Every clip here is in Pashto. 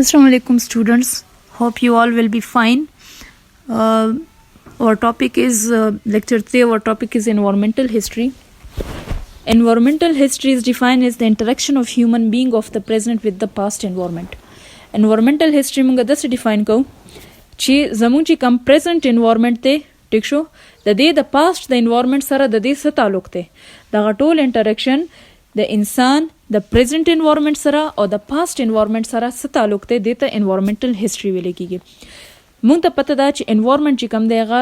Assalamu alaikum students. Hope you all will be fine. Our topic is lecture 3. Our topic is environmental history. Environmental history is defined as the interaction of human being of the present with the past environment. Environmental history موږ داسې define کوو چې زموږ چې کوم present environment دی ټیک شو د دې د past د environment سره د دې څه تعلق دی دغه ټول interaction د انسان د present environment سره او د past environment سره څه تعلق دی دې ته environmental history ویل کیږي موږ ته پته ده چې environment چې کوم دی هغه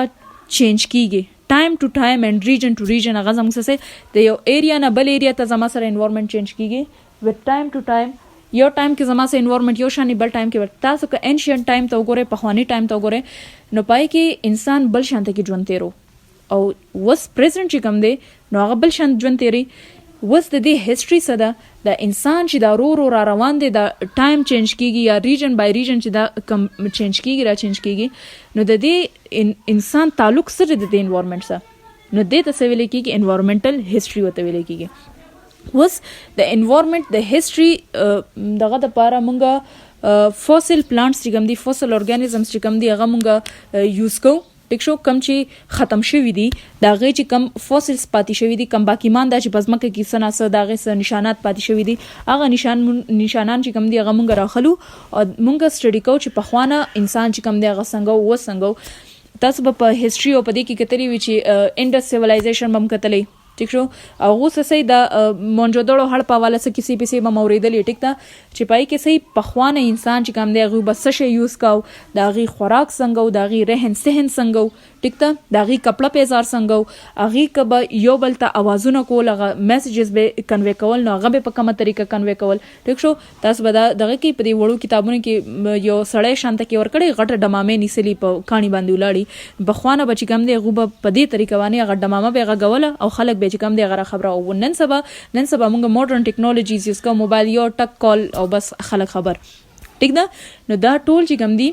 چینج کیږي time to time and region to region هغه زموږ څه د یو ایریا نه بل ایریا ته زما سره environment چینج کیږي with time to time یو ټایم کې زما سره انوایرمنټ یو شان بل ټایم کې تاسو که انشینټ ټایم ته وګورئ پخوانی ټایم ته وګورئ نو پای کې انسان بل شان کې ژوند تیرو او وس پریزنټ چې کوم دی نو هغه بل شان ژوند تیری وس د دې هیستوري څه ده د انسان چې دا رو را روان دی دا ټایم چینج کیږي یا ریجن بای ریجن چې دا کم چینج کیږي را چینج کیږي نو د دې انسان تعلق سره د دې انوایرمنټ سره نو دې ته څه ویل کیږي انوایرمنټل هیستوري وته ویل کیږي was the environment the history دغه د پاره مونږه فوسل پلانټس چې کوم دي فوسل اورګانیزمز چې کوم دي هغه مونږه یوز کوو ټیک شو کم چې ختم شوی دي دا غي چې کم فوسلز پاتې شوی دي کم باقی مان دا چې پزمکه کې سناسه دا غي نشانات پاتې شوی دي هغه نشانان چې کم دي هغه مونږ راخلو او مونږه سټډي کوو چې پخوانه انسان چې کم دي هغه څنګه و څنګه تاسو په هیستوري او په دې کې کتلی وی چې انډس سیویلایزیشن بم کتلې ټیک شو او غوسه سي د مونجودړو هړ په والا څه کسی پیسې به موریدلې ټیک تا چې پای کې سي پخوانه انسان چې کوم دی غو بس شي یوز کاو دا غي خوراک څنګه او دا غي رهن سهن څنګه ټیک تا دا غي کپڑا پیزار څنګه اغي کبه یو بل ته आवाजونه کول هغه میسجز به کنوي کول نو هغه به په کومه طریقه کنوي کول ټیک شو تاسو به دغه کې په دې وړو کتابونو کې یو سړی شانت کې ورکړي غټه ډمامه نیسلی په کانی باندې ولاړی بخوانه بچ کم دی غو په دې طریقه باندې هغه ډمامه به غول او خلک چې کم دی غره خبره او نن سبا موږ ماډرن ټیکنالوژیز یوز کوو موبایل یو ټک کال او بس خلک خبر ټیک ده نو دا ټول چې کم دی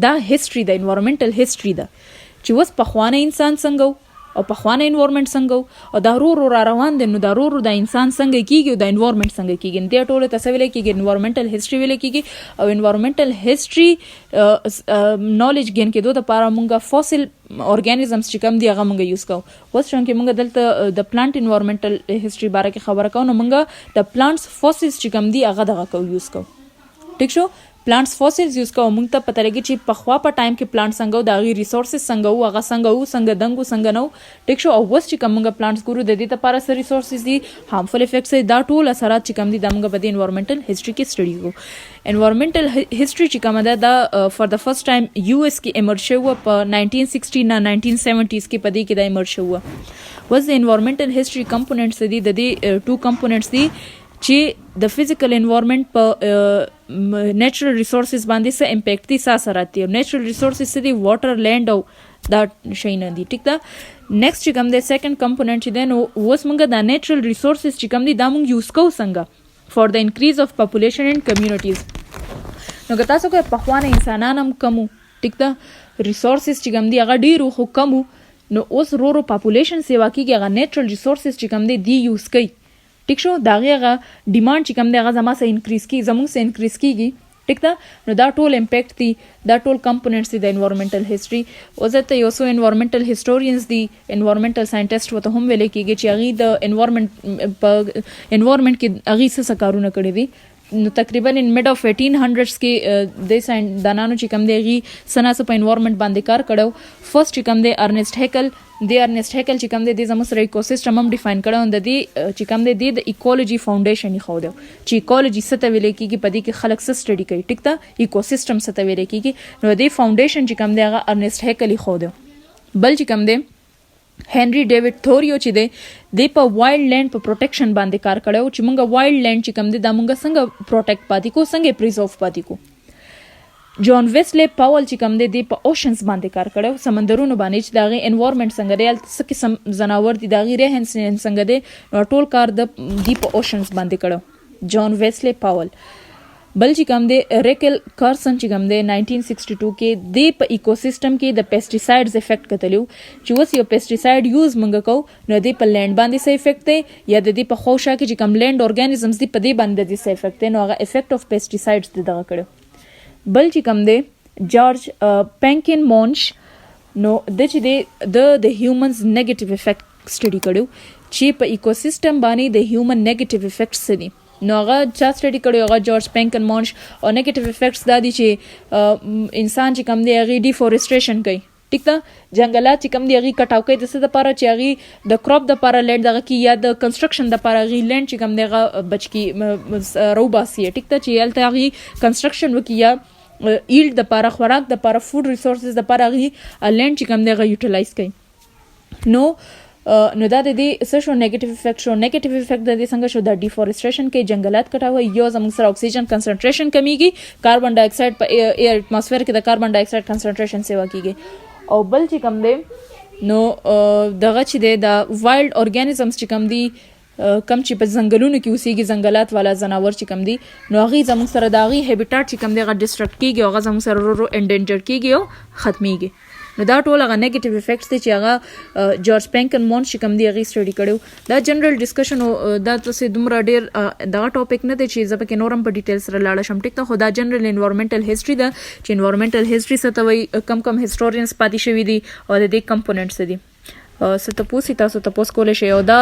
دا هیستوري د انوایرنمنټل هیستوري ده چې وس پخوانه انسان څنګه او پخوانه انوایرنمنت څنګه او دا رو را روان دي نو دا رو د انسان څنګه کیږي او د انوایرنمنت څنګه کیږي دې ټول ته ویل کیږي انوایرنمنټل هیستوري ویل کیږي او انوایرنمنټل هیستوري نالج ګین کېدو د لپاره مونږه فوسل اورګانیزمز چې کوم دي هغه مونږ یوز کوو اوس څنګه مونږ دلته د پلانټ انوایرنمنټل هیستوري باره کې خبره کوو نو مونږ د پلانټس فوسلز چې کوم دي هغه دغه کوو یوز کوو ټیک شو پلانټس فوسلز یوز کوو موږ ته پته لګي چې په خوا په ټایم کې پلانټ څنګه او د هغې ریسورسز څنګه وو هغه څنګه دنګ څنګه نو ټیک شو او اوس چې کوم موږ پلانټس ګورو د دې لپاره څه ریسورسز دي هارمفل افیکټس دا ټول اثرات چې کوم دي د موږ په دې انوایرنمنټل هیستوري کې سټډي کوو انوایرنمنټل هیستوري چې کومه ده دا فار د فرست ټایم یو اس کې ایمرج شوه په 1960 نه 1970s کې په دې کې دا ایمرج شوه واز د انوایرنمنټل هیستوري کمپوننټس دي د دې ټو کمپوننټس دي چې د فزیکل انوایرنمنت په نیچرل ریسورسز باندې څه امپیکټ دي څه اثرات دي نیچرل ریسورسز دي واټر لینډ او دا شي نه دي ټیک ده نیکسټ چې کوم دی سیکنډ کمپوننټ چې دی نو اوس موږ د نیچرل ریسورسز چې کوم دي دا موږ یوز کوو څنګه فار د انکریز اف پاپولیشن ان کمیونټیز نو که تاسو کې پخوانه انسانان هم کمو ټیک ده ریسورسز چې کوم دي هغه ډیرو خو کمو نو اوس رو پاپولیشن سیوا کیږي هغه نیچرل ریسورسز چې کوم دي یوز کوي ټیک شو دا غیغه ډیماند چې کوم دی هغه زما سره انکریز کی زموږ سره انکریز کیږي ټیک ده نو دا ټول امپیکټ دي دا ټول کمپوننټس دي د انوایرنمنټل هیستوري او ځکه یو څو انوایرنمنټل هیسټورینز دي انوایرنمنټل ساينټیسټ وته هم ویل کیږي چې هغه د انوایرنمنت په انوایرنمنت کې هغه څه کارونه کړی دي نو تقریبا ان میډ اف 1800s کې د دانانو چې کوم دی غي سناسه په انوایرنمنت باندې کار کړو فرست چې کوم دی ارنست هیکل چې کوم دی د زموږ سره ایکوسیستم هم ډیفاین کړو د دې چې کوم دی د ایکولوژي فاونډیشن یې خو دی چې ایکولوژي څه ته ویل کیږي په دې کې خلک څه سټډي کوي ټیک ده ایکوسیستم څه ته ویل کیږي نو د فاونډیشن چې کوم دی هغه ارنست هیکل یې خو دی بل چې کوم دی هنری ډیوډ تھوریو چې دی د په وایلډ لینډ په پروټیکشن باندې کار کړو چې مونږه وایلډ لینډ چې کوم دی دا مونږه څنګه پروټیکټ پاتې کو څنګه پریزرو پاتې کو جان ویسلی پاول چې کوم دی په اوشنز باندې کار کړو سمندرونو باندې چې داغه انوایرنمنت څنګه دی څه قسم زناور دي داغه رهن څنګه دی نو ټول کار د دی په اوشنز باندې کړو جان ویسلی پاول بل چې کوم دی ریکل کارسن چې کوم دی 1962 کې د په ایکوسیستم کې د پیسټیسایډز افیکټ کتلیو چې اوس یو پیسټیسایډ یوز مونږ کوو نو د په لینډ باندې څه افیکټ دی یا د دې په خوشا کې چې کوم لینډ اورګانیزمز دی په دې باندې د څه افیکټ دی نو هغه افیکټ اف پیسټیسایډز دی دغه کړو بل چې کوم دی جارج پینکن مونش نو د چې د هیومنز نیگیټیو افیکټ سټډي کړو چې په ایکوسیستم باندې د هیومن نیگیټیو افیکټس دي نو هغه چا سټډي کړی هغه جارج پینکن مونش او نیگیټیو افیکټس دا دي چې انسان چې کم دی هغه ډیفورسټریشن کوي ټیک ده جنگلات چې کم دی هغه کټاو کوي د څه لپاره چې هغه د کراپ د لپاره لید دغه کی یا د کنسترکشن د لپاره هغه لند چې کم دی هغه بچ کی روباسي ټیک ده چې هلته هغه کنسترکشن وکي یا ایلډ د لپاره خوراک د لپاره فود ریسورسز د لپاره هغه لند چې کم دی هغه یوټیلایز کوي نو دا د دې څه شو نیگیټیو افیکټ د دې څنګه شو د ډیفورسټریشن کې جنگلات کټاوي یو زموږ سره اکسیجن کنسنټریشن کمیږي کاربن ډای اکساید په ایر اټماسفیر کې د کاربن ډای اکساید کنسنټریشن سیوا کیږي او بل چې کم دی نو دغه چې دی د وایلډ اورګانیزمز چې کم دی کم چې په ځنګلونو کې اوسېږي ځنګلات والا ځناور چې کم دی نو هغه زموږ سره د هغې هیبیټاټ چې کم دی هغه ډسټرکټ کیږي هغه زموږ سره ورو انډینجر کیږي او ختمیږي نو دا ټول هغه نیگیټیو افیکټس دي چې هغه جارج پینکن مونش چې کوم دی هغه سټډي کړو دا جنرال ډسکشن دا تاسو دومره ډیر دا ټاپک نه دی چې زه پکې نورم په ډیټیل سره لاړ شم ټیک ته خو دا جنرال انوایرنمنټل هیستوري ده چې انوایرنمنټل هیستوري څه ته وایي کم هیسټورینز پاتې شوي دي او د دې کمپوننټس دي څه تاسو کولای شئ او دا